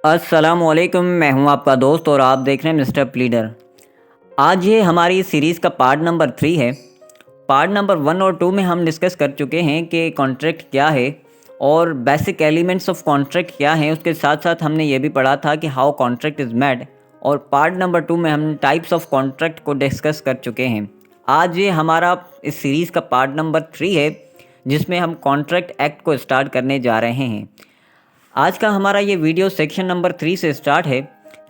अस्सलामुअलैकुम, मैं हूं आपका दोस्त और आप देख रहे हैं मिस्टर प्लीडर। आज ये हमारी सीरीज़ का पार्ट नंबर 3 है। पार्ट नंबर 1 और 2 में हम डिस्कस कर चुके हैं कि कॉन्ट्रैक्ट क्या है और बेसिक एलिमेंट्स ऑफ कॉन्ट्रैक्ट क्या हैं। उसके साथ-साथ हमने ये भी पढ़ा था कि हाउ कॉन्ट्रैक्ट इज़ मेड और पार्ट नंबर 2 में हम टाइप्स ऑफ कॉन्ट्रैक्ट को डिस्कस कर चुके हैं। आज ये हमारा इस सीरीज़ का पार्ट नंबर 3 है, जिसमें हम कॉन्ट्रैक्ट एक्ट को स्टार्ट करने जा रहे हैं। आज का हमारा ये वीडियो सेक्शन नंबर 3 से स्टार्ट है,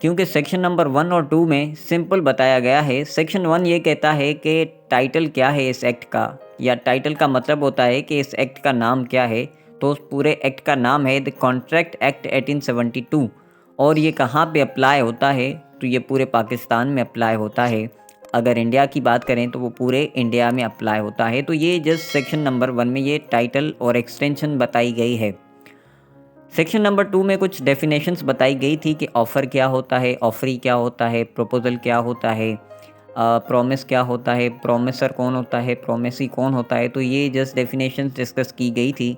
क्योंकि सेक्शन नंबर 1 और 2 में सिंपल बताया गया है। सेक्शन 1 ये कहता है कि टाइटल क्या है इस एक्ट का, या टाइटल का मतलब होता है कि इस एक्ट का नाम क्या है। तो उस पूरे एक्ट का नाम है द कॉन्ट्रैक्ट एक्ट 1872 और ये कहाँ पे अप्लाई होता है, तो ये पूरे पाकिस्तान में अप्लाई होता है। अगर इंडिया की बात करें तो वो पूरे इंडिया में अप्लाई होता है। तो ये जस्ट सेक्शन नंबर 1 में ये टाइटल और एक्सटेंशन बताई गई है। सेक्शन नंबर 2 में कुछ डेफिनेशंस बताई गई थी कि ऑफ़र क्या होता है, ऑफरी क्या होता है, प्रपोज़ल क्या होता है, प्रॉमिस क्या होता है, प्रॉमिसर कौन होता है, प्रॉमिसी कौन होता है। तो ये जस्ट डेफिनेशंस डिस्कस की गई थी।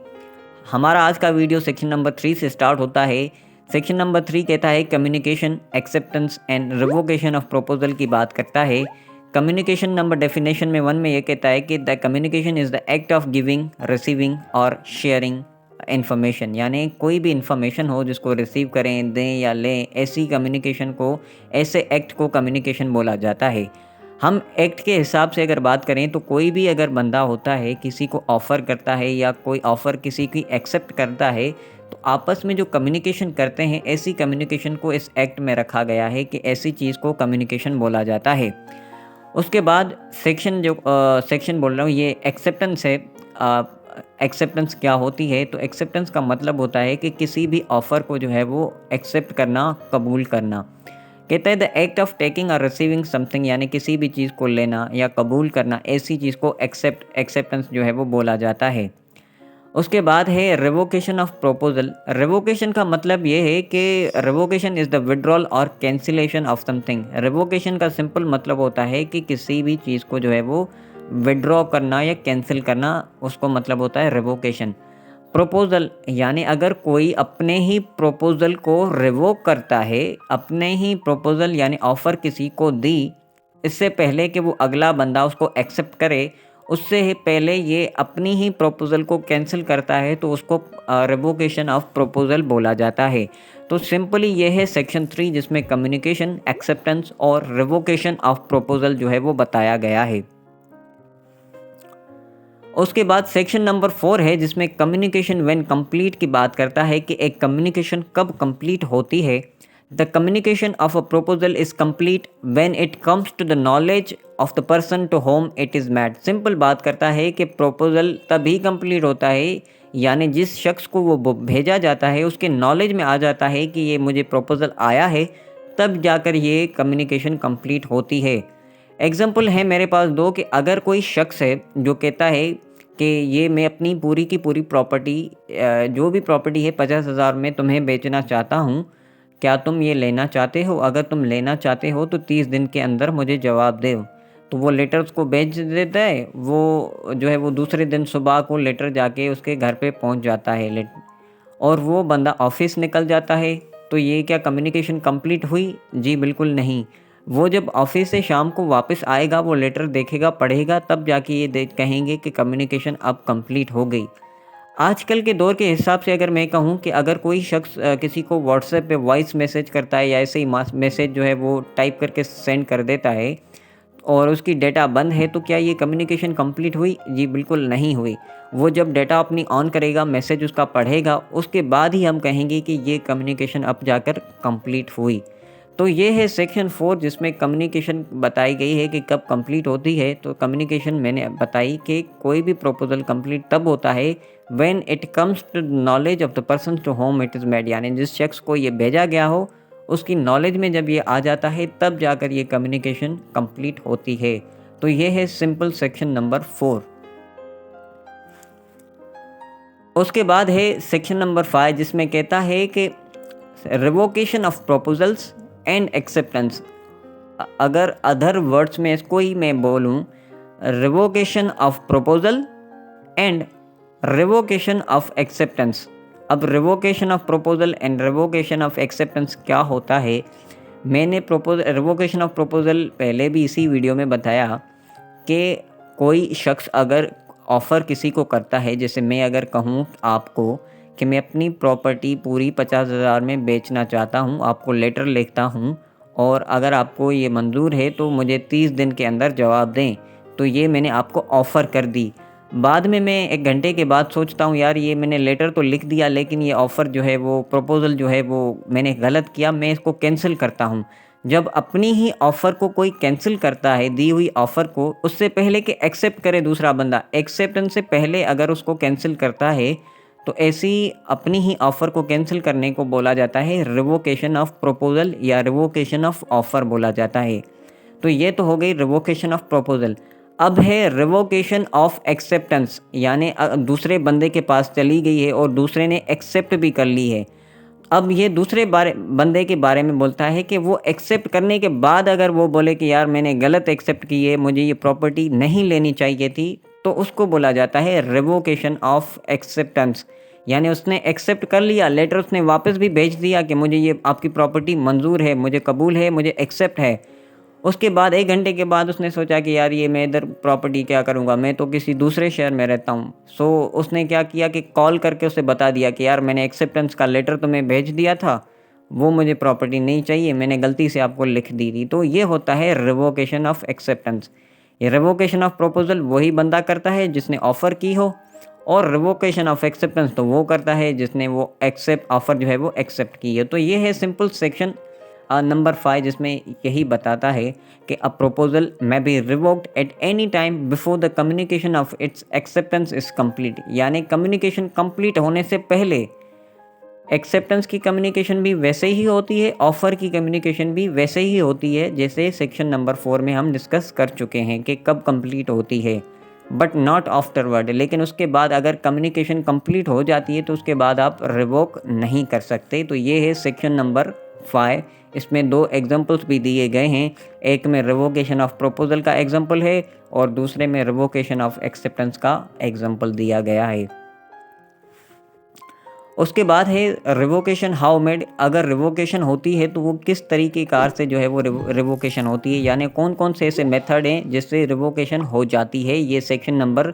हमारा आज का वीडियो सेक्शन नंबर 3 से स्टार्ट होता है। सेक्शन नंबर 3 कहता है communication, acceptance and revocation of proposal की बात करता है। कम्युनिकेशन नंबर डेफिनेशन में 1 में ये कहता है कि the communication is the act of giving, receiving और शेयरिंग इन्फॉर्मेशन, यानी कोई भी इन्फॉर्मेशन हो जिसको रिसीव करें, दें या लें, ऐसी कम्युनिकेशन को, ऐसे एक्ट को कम्युनिकेशन बोला जाता है। हम एक्ट के हिसाब से अगर बात करें तो कोई भी अगर बंदा होता है, किसी को ऑफ़र करता है या कोई ऑफ़र किसी की एक्सेप्ट करता है, तो आपस में जो कम्युनिकेशन करते हैं, ऐसी कम्युनिकेशन को इस एक्ट में रखा गया है कि ऐसी चीज़ को कम्युनिकेशन बोला जाता है। उसके बाद सेक्शन बोल रहा हूँ, ये एक्सेप्टेंस है। एक्सेप्टेंस क्या होती है, तो एक्सेप्टेंस का मतलब होता है कि किसी भी ऑफ़र को जो है वो एक्सेप्ट करना, कबूल करना। कहता है द एक्ट ऑफ टेकिंग और रिसीविंग समथिंग, यानी किसी भी चीज़ को लेना या कबूल करना, ऐसी चीज़ को एक्सेप्टेंस जो है वो बोला जाता है। उसके बाद है रिवोकेशन ऑफ प्रपोजल। रिवोकेशन का मतलब ये है कि रिवोकेशन इज़ द विड्रॉल और कैंसिलेशन ऑफ समथिंग। रिवोकेशन का सिंपल मतलब होता है कि किसी भी चीज़ को जो है वो विड्रॉ करना या कैंसिल करना, उसको मतलब होता है रिवोकेशन। प्रपोज़ल यानी अगर कोई अपने ही प्रपोज़ल को रिवोक करता है, अपने ही प्रपोज़ल यानी ऑफ़र किसी को दी, इससे पहले कि वो अगला बंदा उसको एक्सेप्ट करे, उससे ही पहले ये अपनी ही प्रपोज़ल को कैंसिल करता है, तो उसको रिवोकेशन ऑफ प्रपोज़ल बोला जाता है। तो सिंपली ये है सेक्शन 3, जिसमें कम्युनिकेशन, एक्सेप्टेंस और रिवोकेशन ऑफ प्रपोज़ल जो है वो बताया गया है। उसके बाद सेक्शन नंबर 4 है, जिसमें कम्युनिकेशन व्हेन कंप्लीट की बात करता है कि एक कम्युनिकेशन कब कंप्लीट होती है। The communication of a proposal is complete when it comes to the knowledge of the person to whom it is made. Simple बात करता है कि प्रपोजल तभी कंप्लीट होता है, यानी जिस शख्स को वो भेजा जाता है उसके नॉलेज में आ जाता है कि ये मुझे प्रपोजल आया है, तब जाकर ये कम्युनिकेशन कंप्लीट होती है। एग्जाम्पल है मेरे पास दो, कि अगर कोई शख्स है जो कहता है कि ये मैं अपनी पूरी की पूरी प्रॉपर्टी, जो भी प्रॉपर्टी है 50,000 में तुम्हें बेचना चाहता हूँ, क्या तुम ये लेना चाहते हो? अगर तुम लेना चाहते हो तो 30 दिन के अंदर मुझे जवाब दो। तो वो लेटर उसको भेज देता है, वो जो है वो दूसरे दिन सुबह को लेटर जाके उसके घर पे पहुंच जाता है और वो बंदा ऑफिस निकल जाता है। तो ये क्या कम्युनिकेशन कंप्लीट हुई? जी बिल्कुल नहीं। वो जब ऑफिस से शाम को वापस आएगा, वो लेटर देखेगा, पढ़ेगा, तब जाके ये कहेंगे कि कम्युनिकेशन अब कंप्लीट हो गई। आजकल के दौर के हिसाब से अगर मैं कहूँ कि अगर कोई शख्स किसी को व्हाट्सएप पे वॉइस मैसेज करता है या ऐसे ही मैसेज जो है वो टाइप करके सेंड कर देता है और उसकी डेटा बंद है, तो क्या ये कम्युनिकेशन कंप्लीट हुई? जी बिल्कुल नहीं हुई। वो जब डेटा अपनी ऑन करेगा, मैसेज उसका पढ़ेगा, उसके बाद ही हम कहेंगे कि ये कम्युनिकेशन अब जाकर कंप्लीट हुई। तो ये है सेक्शन 4, जिसमें कम्युनिकेशन बताई गई है कि कब कंप्लीट होती है। तो कम्युनिकेशन मैंने बताई कि कोई भी प्रपोजल कंप्लीट तब होता है when it comes to knowledge of the person to whom it is made, यानी जिस शख्स को ये भेजा गया हो उसकी नॉलेज में जब ये आ जाता है, तब जाकर ये कम्युनिकेशन कंप्लीट होती है। तो ये है सिंपल सेक्शन नंबर 4। उसके बाद है सेक्शन नंबर 5, जिसमें कहता है कि revocation of proposals and acceptance. अगर अदर वर्ड्स में इसको ही मैं बोलूं, revocation of proposal and revocation of acceptance. अब revocation of proposal and revocation of acceptance क्या होता है, मैंने रिवोकेशन ऑफ प्रपोजल पहले भी इसी वीडियो में बताया कि कोई शख्स अगर ऑफ़र किसी को करता है, जैसे मैं अगर कहूँ आपको कि मैं अपनी प्रॉपर्टी पूरी 50,000 में बेचना चाहता हूँ, आपको लेटर लिखता हूँ और अगर आपको ये मंज़ूर है तो मुझे 30 दिन के अंदर जवाब दें, तो ये मैंने आपको ऑफ़र कर दी। बाद में मैं 1 घंटे के बाद सोचता हूँ यार ये मैंने लेटर तो लिख दिया लेकिन ये ऑफ़र जो है वो प्रपोज़ल जो है वो मैंने गलत किया, मैं इसको कैंसिल करता हूँ। जब अपनी ही ऑफ़र को कोई कैंसिल करता है, दी हुई ऑफ़र को, उससे पहले कि एक्सेप्ट करे दूसरा बंदा, एक्सेप्टेंस से पहले अगर उसको कैंसिल करता है, तो ऐसी अपनी ही ऑफ़र को कैंसिल करने को बोला जाता है रिवोकेशन ऑफ प्रपोज़ल या रिवोकेशन ऑफ ऑफ़र बोला जाता है। तो ये तो हो गई रिवोकेशन ऑफ प्रपोज़ल। अब है रिवोकेशन ऑफ एक्सेप्टेंस, यानी दूसरे बंदे के पास चली गई है और दूसरे ने एक्सेप्ट भी कर ली है। अब ये दूसरे बंदे के बारे में बोलता है कि वो एक्सेप्ट करने के बाद अगर वो बोले कि यार मैंने गलत एक्सेप्ट की है, मुझे ये प्रॉपर्टी नहीं लेनी चाहिए थी, तो उसको बोला जाता है रिवोकेशन ऑफ एक्सेप्टेंस। यानी उसने एक्सेप्ट कर लिया, लेटर उसने वापस भी भेज दिया कि मुझे ये आपकी प्रॉपर्टी मंजूर है, मुझे कबूल है, मुझे एक्सेप्ट है। उसके बाद 1 घंटे के बाद उसने सोचा कि यार ये मैं इधर प्रॉपर्टी क्या करूँगा, मैं तो किसी दूसरे शहर में रहता हूँ। सो उसने क्या किया कि कॉल करके उसे बता दिया कि यार मैंने एक्सेप्टेंस का लेटर तुम्हें भेज दिया था, वो मुझे प्रॉपर्टी नहीं चाहिए, मैंने गलती से आपको लिख दी थी। तो ये होता है रिवोकेशन ऑफ एक्सेप्टेंस। ये रिवोकेशन ऑफ प्रपोज़ल वही बंदा करता है जिसने ऑफ़र की हो, और रिवोकेशन ऑफ एक्सेप्टेंस तो वो करता है जिसने वो ऑफ़र जो है वो एक्सेप्ट की है। तो ये है सिंपल सेक्शन नंबर 5, जिसमें यही बताता है कि a proposal may be revoked at any time before the communication of its acceptance is complete. यानी कम्युनिकेशन कंप्लीट होने से पहले एक्सेप्टेंस की कम्युनिकेशन भी वैसे ही होती है, ऑफ़र की कम्युनिकेशन भी वैसे ही होती है जैसे सेक्शन नंबर 4 में हम डिस्कस कर चुके हैं कि कब कंप्लीट होती है, बट नॉट आफ्टरवर्ड। लेकिन उसके बाद अगर कम्युनिकेशन कंप्लीट हो जाती है तो उसके बाद आप रिवोक नहीं कर सकते। तो ये है सेक्शन नंबर 5। इसमें 2 एग्जांपल्स भी दिए गए हैं, एक में रिवोकेशन ऑफ प्रपोजल का एग्जांपल है और दूसरे में रिवोकेशन ऑफ एक्सेप्टेंस का एग्जांपल दिया गया है। उसके बाद है रिवोकेशन हाउ मेड। अगर रिवोकेशन होती है तो वो किस तरीके कार से जो है वो रिवोकेशन होती है, यानी कौन कौन से ऐसे मेथड हैं जिससे रिवोकेशन हो जाती है, ये सेक्शन नंबर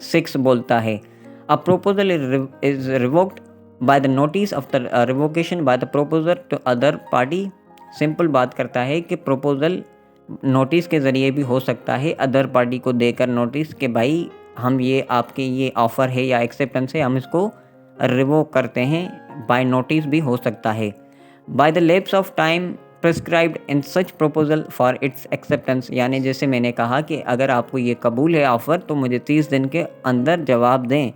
6 बोलता है। A proposal is revoked by the notice of the revocation by the proposer to other party. Simple बात करता है कि प्रपोजल नोटिस के ज़रिए भी हो सकता है, अदर पार्टी को देकर नोटिस कि भाई हम ये आपके ये ऑफ़र है या एक्सेप्टेंस है, हम इसको रिवोक करते हैं, बाय नोटिस भी हो सकता है। By the lapse of time prescribed in such proposal for its acceptance. यानी जैसे मैंने कहा कि अगर आपको ये कबूल है ऑफ़र तो मुझे 30 दिन के अंदर जवाब दें,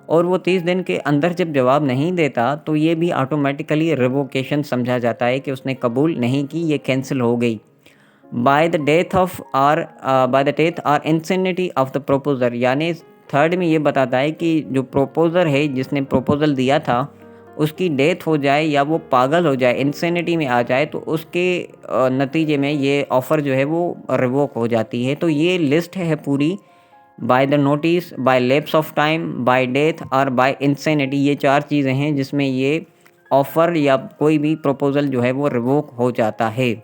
और वो 30 दिन के अंदर जब जवाब नहीं देता तो ये भी ऑटोमेटिकली रिवोकेशन समझा जाता है कि उसने कबूल नहीं की, ये कैंसिल हो गई। बाय द डेथ और इंसेनिटी ऑफ द प्रोपोजर। यानी थर्ड में ये बताता है कि जो प्रोपोज़र है जिसने प्रपोज़ल दिया था उसकी डेथ हो जाए या वो पागल हो जाए, इंसेनिटी में आ जाए, तो उसके नतीजे में ये ऑफ़र जो है वो रिवोक हो जाती है। तो ये लिस्ट है पूरी, by the notice, by lapse of time, by death और बाय इंसेनिटी। ये 4 चीज़ें हैं जिसमें ये ऑफ़र या कोई भी प्रपोज़ल जो है वो रिवोक हो जाता है।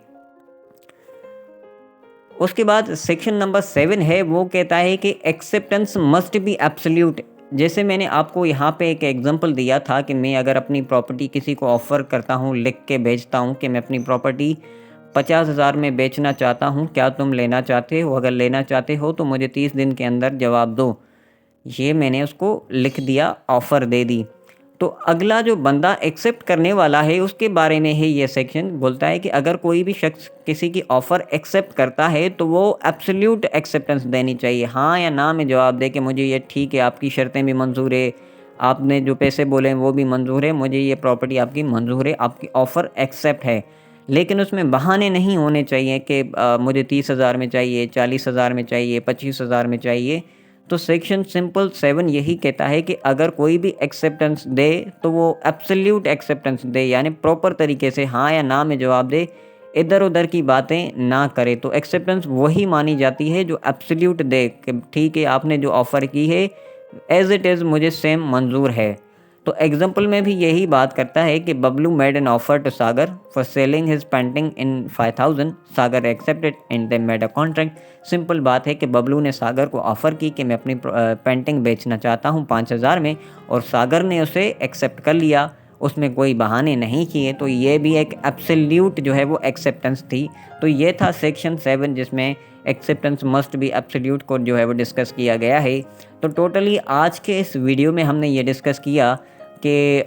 उसके बाद सेक्शन नंबर 7 है, वो कहता है कि एक्सेप्टेंस मस्ट बी एब्सोल्यूट। जैसे मैंने आपको यहाँ पे एक एग्जांपल दिया था कि मैं अगर अपनी प्रॉपर्टी किसी को ऑफ़र करता हूँ, लिख के भेजता हूँ कि मैं अपनी प्रॉपर्टी 50,000 में बेचना चाहता हूँ, क्या तुम लेना चाहते हो? अगर लेना चाहते हो तो मुझे 30 दिन के अंदर जवाब दो। ये मैंने उसको लिख दिया, ऑफ़र दे दी। तो अगला जो बंदा एक्सेप्ट करने वाला है उसके बारे में है ये सेक्शन, बोलता है कि अगर कोई भी शख्स किसी की ऑफ़र एक्सेप्ट करता है तो वो एब्सोल्यूट एक्सेप्टेंस देनी चाहिए, हाँ या ना में जवाब दे कि मुझे ये ठीक है, आपकी शर्तें भी मंजूर है, आपने जो पैसे बोले हैं वो भी मंजूर है, मुझे ये प्रॉपर्टी आपकी मंजूर है, आपकी ऑफ़र एक्सेप्ट है। लेकिन उसमें बहाने नहीं होने चाहिए कि मुझे 30,000 में चाहिए, 40,000 में चाहिए, 25,000 में चाहिए। तो सेक्शन सिंपल 7 यही कहता है कि अगर कोई भी एक्सेप्टेंस दे तो वो एब्सोल्यूट एक्सेप्टेंस दे, यानी प्रॉपर तरीके से हाँ या ना में जवाब दे, इधर उधर की बातें ना करे। तो एक्सेप्टेंस वही मानी जाती है जो एब्सोल्यूट दे कि ठीक है, आपने जो ऑफ़र की है एज़ इट इज़ मुझे सेम मंजूर है। तो एग्जाम्पल में भी यही बात करता है कि Bablu made an offer to Sagar for selling his painting in 5000, Sagar accepted and they made a contract. Simple बात है कि बबलू ने सागर को ऑफ़र की कि मैं अपनी पेंटिंग बेचना चाहता हूँ 5000 में, और सागर ने उसे एक्सेप्ट कर लिया, उसमें कोई बहाने नहीं किए। तो ये भी एक एब्सोल्यूट जो है वो एक्सेप्टेंस थी। तो ये था सेक्शन 7 जिसमें एक्सेप्टेंस मस्ट बी एब्सोल्यूट को जो है वो डिस्कस किया गया है। तो टोटली आज के इस वीडियो में हमने ये डिस्कस किया कि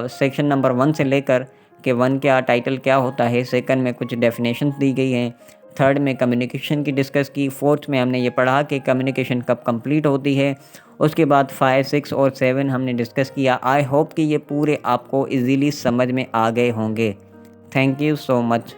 सेक्शन नंबर 1 से लेकर कि 1 क्या टाइटल क्या होता है, सेकंड में कुछ डेफिनेशंस दी गई हैं, थर्ड में कम्युनिकेशन की डिस्कस की, फोर्थ में हमने ये पढ़ा कि कम्युनिकेशन कब कंप्लीट होती है, उसके बाद 5, 6 और 7 हमने डिस्कस किया। आई होप कि ये पूरे आपको इजीली समझ में आ गए होंगे। Thank you so much.